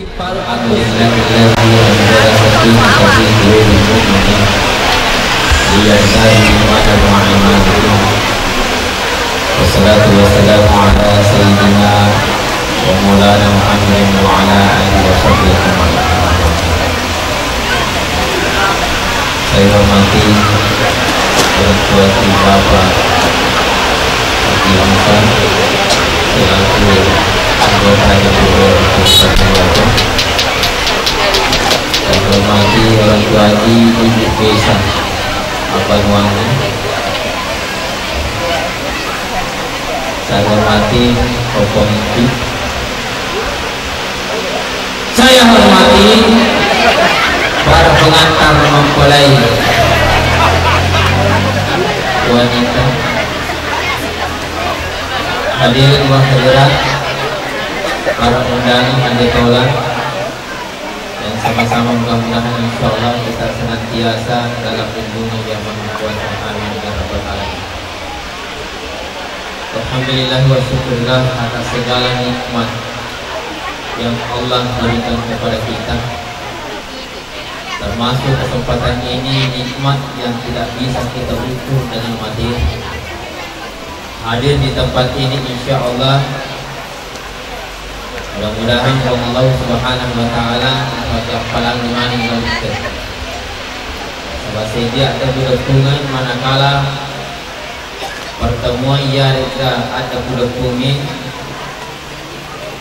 Wassalatu wassalamu ala sayyidina wa maulana Muhammadin wa ala alihi wa sahbihi ajma'in. Saya hormati orang tua bapak Haji Hamsan selaku anggota DPR Kabupaten Batu. Saya hormati orang tua Haji Ibu Desa Abanwangi. Saya hormati komiti. Saya hormati para pengantar mempelai wanita, hadirin wa hadirat, para undangan hadirin tolak, dan sama-sama mudah-mudahan insyaallah kita senantiasa dalam lindungan Yang Maha Kuasa. Amin ya rabbal alamin. Alhamdulillah wa syukurillah atas segala nikmat yang Allah berikan kepada kita, termasuk kesempatan ini, nikmat yang tidak bisa kita ukur dengan materi. Hadir di tempat ini insya Allah, mudah-mudahan Allah Subhanahu wa Ta'ala sebagai palang iman yang kita sebab sedia ada berhubungan manakala pertemuan ia ada berhubungan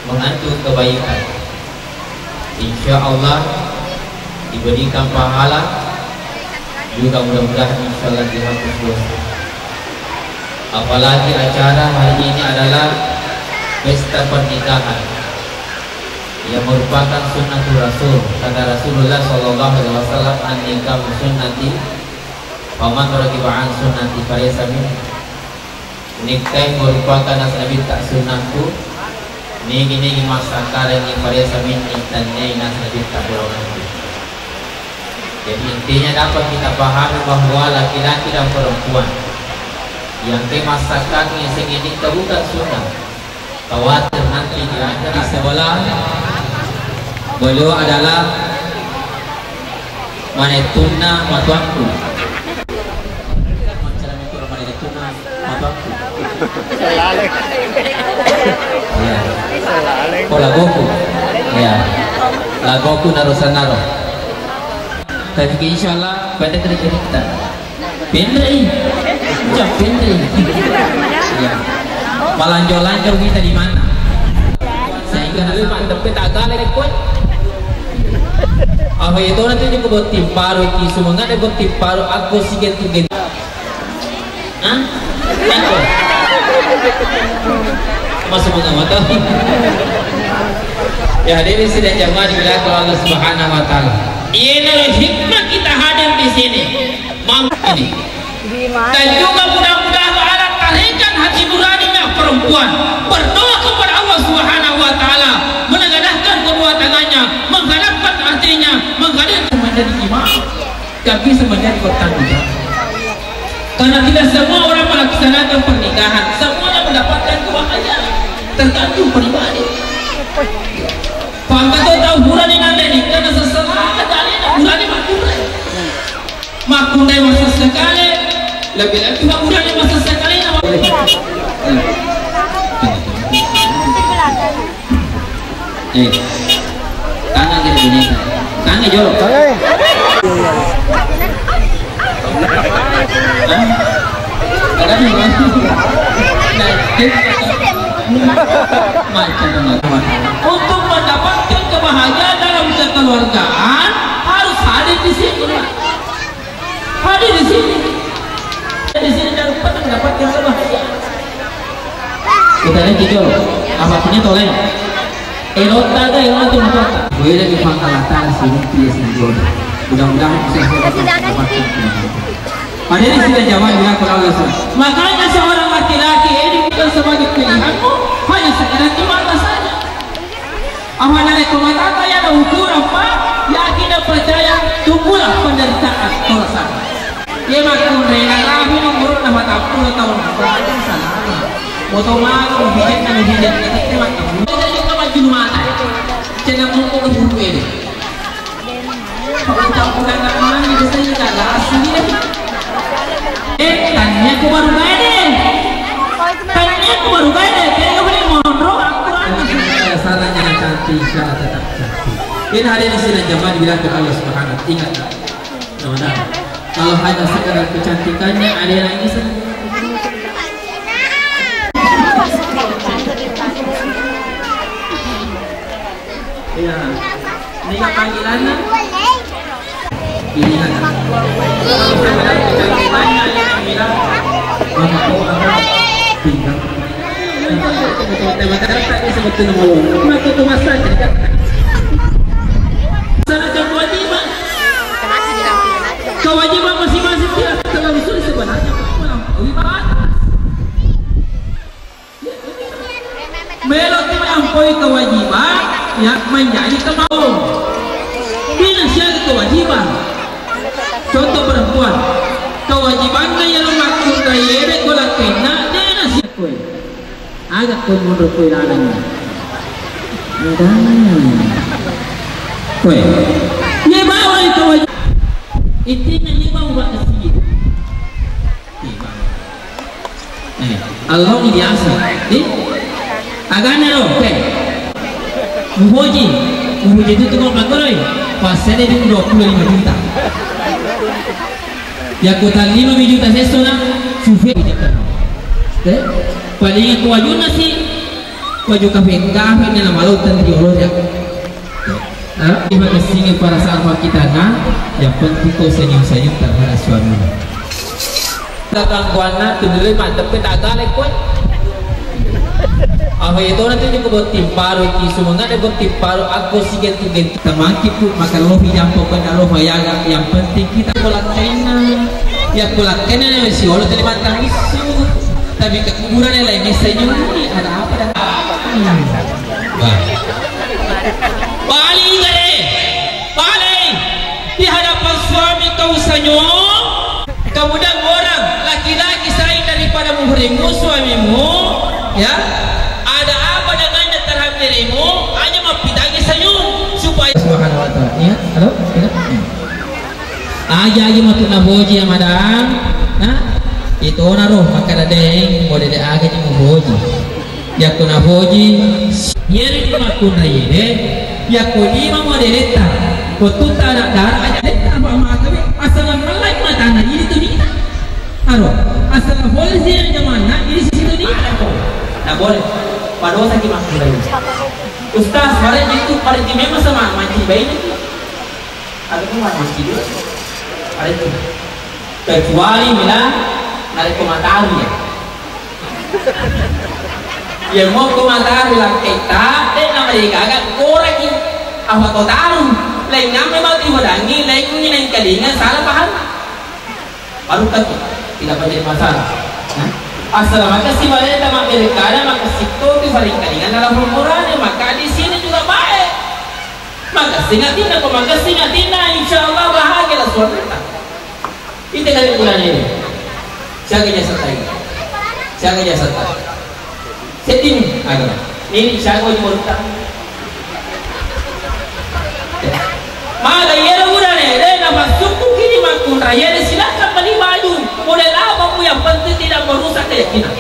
mengantuk kebaikan, insya Allah diberikan pahala, juga mudah-mudahan insya Allah dihapus dosa. Apalagi acara hari ini adalah pesta pernikahan yang merupakan sunnatul Rasul. Kata Rasulullah SAW, an-nikah sunnati faman ragiba an sunnati falaysa minni. Nikah merupakan nabi tak sunnahku, nigi masa kala ni falaysa minni, dan nabi tak golonganku. Jadi intinya dapat kita pahami bahwa laki-laki dan perempuan yang ke masakan yang segini bukan sunnah. Khawatir nanti di sebelah beliau adalah manetuna matuanku. Ya. Oh lagoku. Ya. Lagoku narusanaro. Tapi insyaallah pada kerja kita pendrai jam pendrai ya malanjol kita di mana sehingga lebih mantap kita agak lagi kuat apa itu nanti juga buat tim paru kisu mengada buat tim paru aku siget ah aku masuk mengamati ya hadirin sidang jamaah dimuliakan Allah Subhanahu wa Ta'ala. Ini hikmah kita hadir di sini. Ini. Dan juga mudah-mudahan Allah tarik hati nuraninya perempuan berdoa kepada Allah Subhanahu wa Ta'ala, menengadahkan kedua tangannya, mengharapkan hatinya, menghadirkan menjadi imam, gak bisa menjadi bertanggung jawab. Karena tidak semua orang melaksanakan pernikahan, semuanya mendapatkan kebahagiaan, tergantung pribadi. Pangkat tahu bulan ini nanti nih, karena seseorang bulan ini makundai masa sekali, lebih-lebih bulan ini masa sekali. Tangan kita ini, tangan jorok. Untuk mendapatkan kebahagiaan dalam kekeluargaan harus hadir di sini. Hadir di sini. Di sini dan mendapatkan kebahagiaan. Kita lihat gitu. Apa punya toleng? Elota ada elota tu macam. Boleh lagi pangkalatan sini dia sendiri. Mudah-mudahan bisa mendapatkan kebahagiaan. Hadirin sidang jamaah dimuliakan Allah. Makanya seorang laki-laki ini bukan sebagai pilihanmu, hanya sekedar di mata saja. Awalnya rekomendasi yang ukuran pak, yakin dan percaya, tunggulah penderitaan dosa. Ia makan rela kami umur 40 tahun berada sana. Motomar menghijat kita makan. Kita juga maju mata. Jangan mau ke buku ini. Kalau campuran nama ini biasanya nggak asli deh. Tanya aku baru gaya deh. Tanya aku baru gaya deh. Kayaknya kamu yang mondro. Sarannya cantik, syarat tetap cantik. Ini hari ini sini jamaah dibilang ke Allah Subhanahu. Ingat, teman-teman. Kalau hanya sekedar kecantikannya, ada yang ini sih. Iya, ini nggak panggilannya. Pilihan. Kecantikannya yang bilang, maka kau akan tinggal. Teman-teman tadi sebetulnya mau, maka tu masa jadi. Sana kewajiban. Kewajiban masing-masing dia telah usul sebenarnya melampaui batas. Melok melampaui kewajiban yang menjadi kemauan. Bila siapa kewajiban? Contoh perempuan, kewajibannya yang maksud kaya kolak kena dia nasi kue. Agak kue mundur kue lalanya. Ada. Kue. Dia bawa itu kewajiban. Intinya dia mau buat kesini. Allah ini biasa. Agaknya loh, Muhoji itu tukang pelakon, pasnya dia 25 juta. Ya kota 5 juta sesona, sufi. Paling aku wajib nasi, wajib kafe ni nama laut dan diolor ya. Terima kasih para sahabat kita yang penting kau senyum-senyum terhadap suami. Gangguannya tu dulu mantap kita agak lekot. Apa itu nanti juga buat timparu itu semua ada buat timparu aku sih gitu temaki pun maka lo yang pokoknya lo yang penting kita kolak kena ya kolak kena si Allah terima isu tapi kekuburan yang lain senyum ini ada apa dan paling paling di hadapan suami kau senyum kemudian orang laki-laki sayang daripada muhrimu suamimu ya ada apa dengannya terhadap dirimu hanya mempitangi senyum supaya Subhanahu wa ta'ala ya halo aja matut naboji yang madang itu naruh maka dadeng boleh de aga ji muboji ya kuna boji yeri makuna yede ya ko lima modeleta ko tuta anak dar aja deta apa maka asal malai matana ini tu ni aro asal boleh sih jamana ini situ ni tak boleh pada sakit makuna ini ustaz barang itu pada di memang sama mancing bayi itu ada pun masih itu ada itu kecuali bila narik ke matahari ya ya mau ke matahari lah kita nama dia agak korek apa kau tahu lain nama mau dihodangi lain ini lain kalinya salah paham baru kaki tidak menjadi masalah asal maka si wanita mak mereka maka situ itu saling kalingan dalam umurannya maka di sini juga baik maka singatina kok maka singatina insyaallah bahagia suami kita itu kali bulan ini jaga jasa tadi jaga jasa tadi setting agak ini jaga jemurta maka ia udah nih nama suku kini makun raya silakan beli baju model apa yang penting tidak merusak keyakinan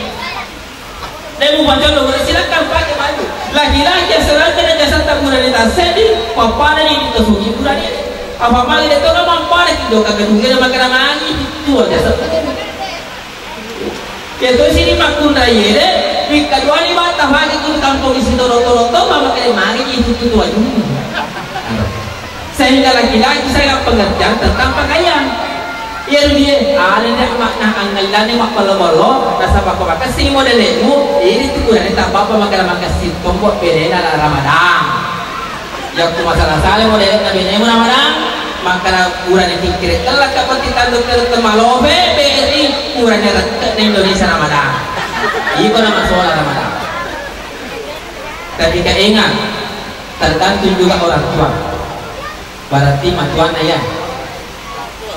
dan mau baca dulu silakan pakai baju lagi-lagi selama jasa taburan itu sedih papa ini dikesuki bulan ini apa mali itu orang mampu itu kagak juga makan lagi itu jasa itu sini makun raya deh jika dua ni batah lagi tu kampung isi dorong-dorong mama kali mari itu tu aja sehingga lagi-lagi saya pengertian tentang pakaian ya dia ada makna anggalan yang makbalo-balo rasa pakai sing modelmu ini tu kurang tak apa makan si tombok beda dalam Ramadan yang tu masalah salah model nabi ni Ramadan maka kurang dipikir kalau kapati tanduk temalobe beri kurang dekat di Indonesia Ramadan itu nama soal Ramadan tapi ingat tergantung juga orang tua berarti matuan ayah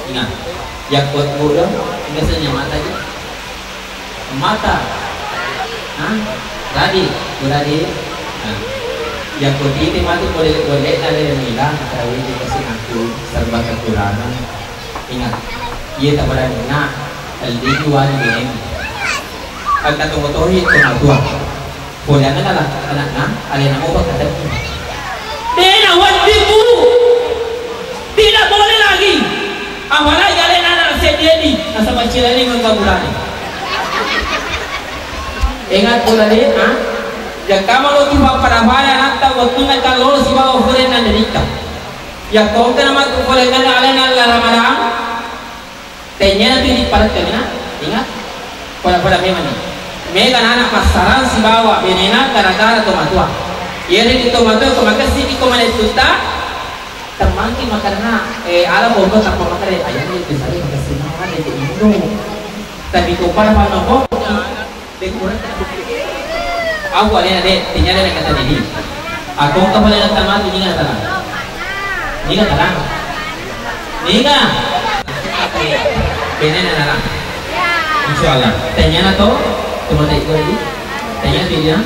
ingat yang kuat muda biasanya mata aja mata tadi yang putih mati boleh ada yang bilang kalau ini kasih aku serba kekurangan. Ingat, ia tak berani nak aldi wali ini. Agak tunggu-tunggu tua. Boleh adalah anak-anak alien mau berkata ini. Dia wajib guru. Tidak boleh lagi. Awalnya kalian anak sendiri, asal kecil ini mengkaburan. Ingat pula dia, yang kamu lo tiba pada bahaya nanti waktu nak kalau si bawa boleh nanti nikah. Ya kau kan nama tu boleh nanti kalian Allah Ramadan. Tanya nanti di parat kena, ingat pada memang ni. Mereka anak pasaran si bawa benena gara-gara tomatua. Ia ni tomatua kau makan sini kau mana tuta. Teman ki makarna ala bobo tak makan ayam ni bisa ni makan sini mana itu Indo. Tapi kau pada mana kau? Dekoran. Aku ada tinya ada kata ini. Aku kau boleh datang mati ni kan tak? Ni kan tak? Ni kan? Benar nak? Insyaallah. Tanya na to, cuma tak ikut lagi. Tanya dia.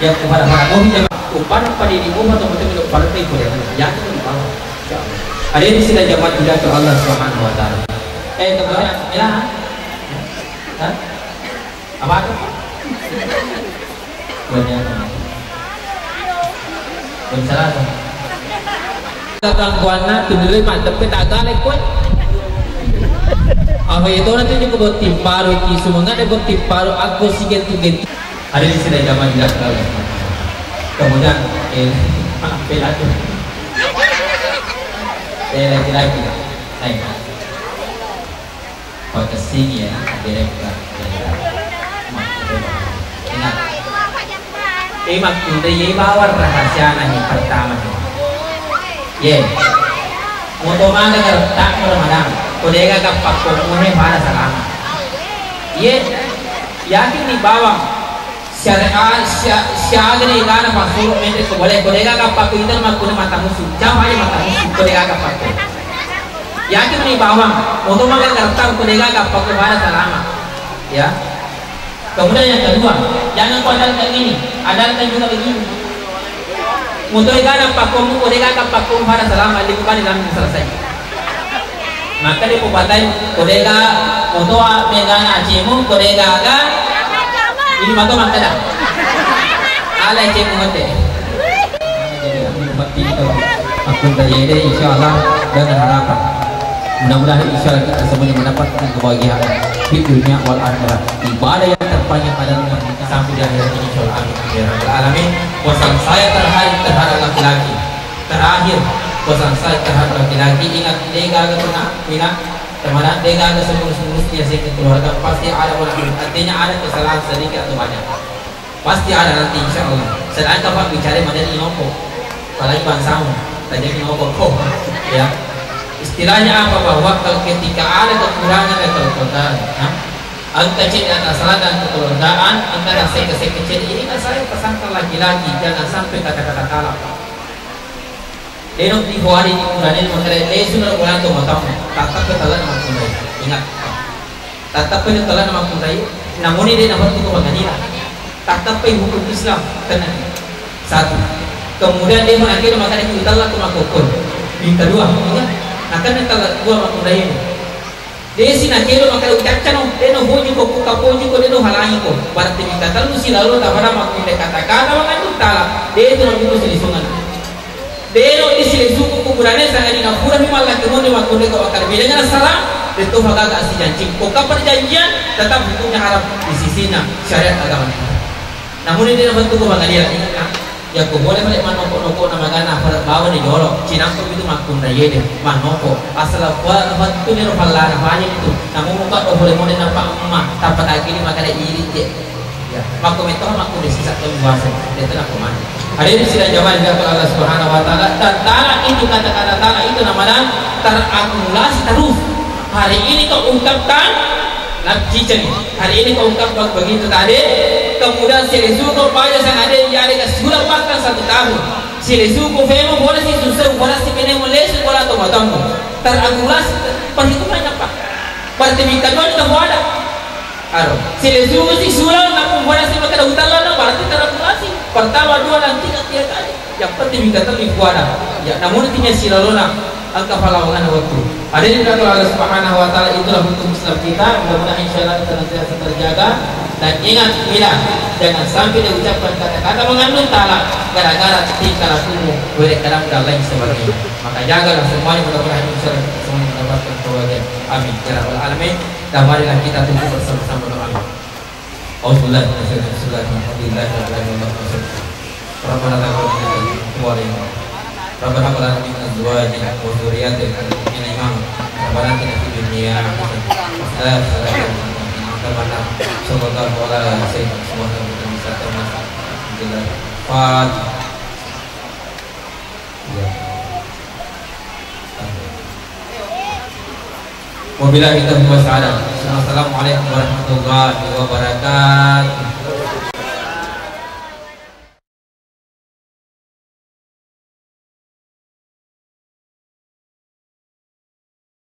Ya kepada para kau jangan upah pada dirimu atau betul-betul pada ikut dia. Ya tu upah. Ada di sini jemaat juga ke Allah Subhanahu Wa Taala. Teman-teman, bilang. Hah? Apa tu? Banyak. Salah tu. Datang kuana tunjukkan mantap kita agak lekut. Apa itu nanti juga buat timparu ki semangat ada buat timparu aku sikit sikit. Ada di sini jemaat juga ke Allah. Kemudian bela tu. Lagi-lagi naik kalau kesini ya direktur ingat maksudnya ye bawa rahasia nanya pertama ye untuk mana tak Ramadan kolega kapak komunikasi pada selama ye yakin di bawah siaga ni gana masuk menteri boleh kolega kapak itu makuna mata musuh jauh hari mata musuh kolega kapak yakin ni bawah untuk makan kertas kolega kapak pada selama ya kemudian yang kedua jangan kau adalkan ini adalkan juga begini untuk gana pakmu kolega kapak pada selama lingkungan dalam selesai maka di pembatai kolega untuk megana acimu kolega agak ini maka maka dah alai cek mengerti jadi bakti itu aku berjaya insyaallah dengan harapan mudah-mudahan insyaallah kita semuanya mendapatkan kebahagiaan di dunia wal akhirat ibadah yang terpanjang pada kita sampai di akhir ini insyaallah amin ya rabbal alamin. Pesan saya terhadap laki-laki terakhir pesan saya terhadap laki-laki ingat dega pernah ingat teman-teman dega semulus dia sakit keluarga pasti ada orang artinya ada kesalahan sedikit atau banyak pasti ada nanti insyaallah. Selain kapan bicara macam inoko apalagi bangsamu tanya inoko kok ya istilahnya apa bahwa kalau ketika ada kekurangan dan kekeluargaan angka kecil atas salah dan kekeluargaan antara saya kecil ini kan saya pesankan lagi-lagi jangan sampai kata-kata kalah denok di hari di Quran ini mengenai lesunan bulan tu matam tatap ketelan nama kundai ingat tatap ketelan nama kundai namun ini dapat itu menganilah tatap hukum Islam kena satu kemudian dia mengakhiri maka dia utala tu makukun yang kedua ingat akan natala dua makundai ini dia si nakelo maka ucapkan dia no hoji ko kapoji ko dia no halangi ko berarti kata lu si lalu tak pada makundai kata-kata maka itu tala dia itu no selisungan deno di sini suku kuburannya sangat dinapura memang lagi mau dimaklumi ke bakar bilangnya salah itu agak kasih janji kok perjanjian tetap hukumnya haram di sisinya syariat agama namun ini dapat tuh bakal dia ingat ya kok boleh balik manoko nama gana bawa di jolok cina kok itu makun raya deh manoko asal buat itu nih rohalan banyak itu namun muka kok boleh nampak emak tanpa lagi ini maka ada iri ya makun itu makun di sisa keluasan itu nak kemana. Hari ini sudah jawab juga kepada Allah Subhanahu Wa Taala. Tala itu kata-kata tala itu namanya terakumulasi terus. Hari ini kau ungkapkan nafsi hari ini kau ungkapkan begitu tadi. Kemudian selesu kau bayar sang ada yang ada sudah makan 1 tahun. Selesu kau femo boleh si susah boleh si pene boleh si boleh atau matang. Terakumulasi perhitungannya apa? Pertimbangan itu tidak ada. Aro, selesu si sudah nak boleh si makan utara berarti terakumulasi. Pertama, 2 dan 3 kali yang penting kita terlebih kuada ya namun intinya silalona al-kafalawangan waktu ada di belakang Allah Subhanahu wa taala. Itulah bentuk Islam kita, mudah-mudahan insyaallah kita nanti terjaga. Dan ingat bila jangan sampai diucapkan kata-kata mengandung talak gara-gara tingkah lakumu boleh kalam dan lain sebagainya. Maka jagalah semuanya, mudah-mudahan insyaallah semuanya mendapatkan kebahagiaan. Amin ya rabbal alamin. Dan marilah kita tunggu bersama-sama doa. Auzubillahi minasyaitonir rajim. Rabbana taqabbal minna Rabbana qul lana min azwajina wa dhurriyyatina qurrata a'yun Rabbana atina fid dunya hasanah Rabbana sallallahu alaihi wasallam semoga kita bisa termasuk dengan Fatihah. Wabillahi taufiq wal hidayah. Assalamualaikum warahmatullahi wabarakatuh.